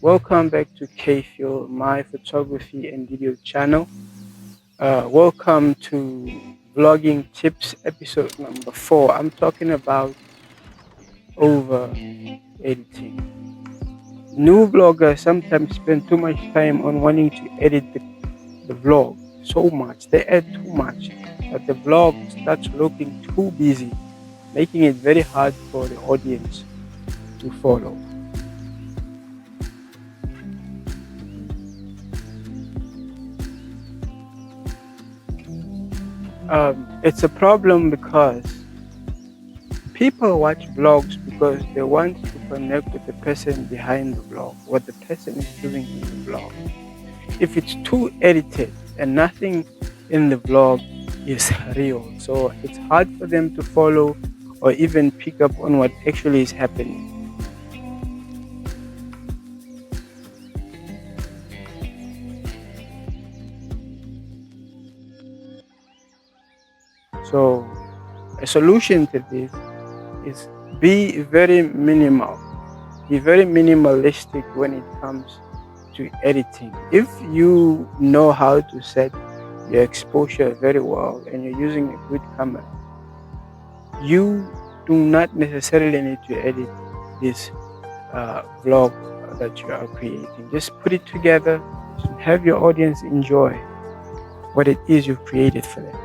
Welcome back to KFuel, my photography and video channel. Welcome to Vlogging Tips episode number 4. I'm talking about over editing. New vloggers sometimes spend too much time on wanting to edit the vlog so much. They add too much that the vlog starts looking too busy, making it very hard for the audience to follow. It's a problem because people watch vlogs because they want to connect with the person behind the vlog, what the person is doing in the vlog. If it's too edited and nothing in the vlog is real, so it's hard for them to follow or even pick up on what actually is happening. So, a solution to this is be very minimal. Be very minimalistic when it comes to editing. If you know how to set your exposure very well and you're using a good camera, you do not necessarily need to edit this vlog that you are creating. Just put it together and have your audience enjoy what it is you've created for them.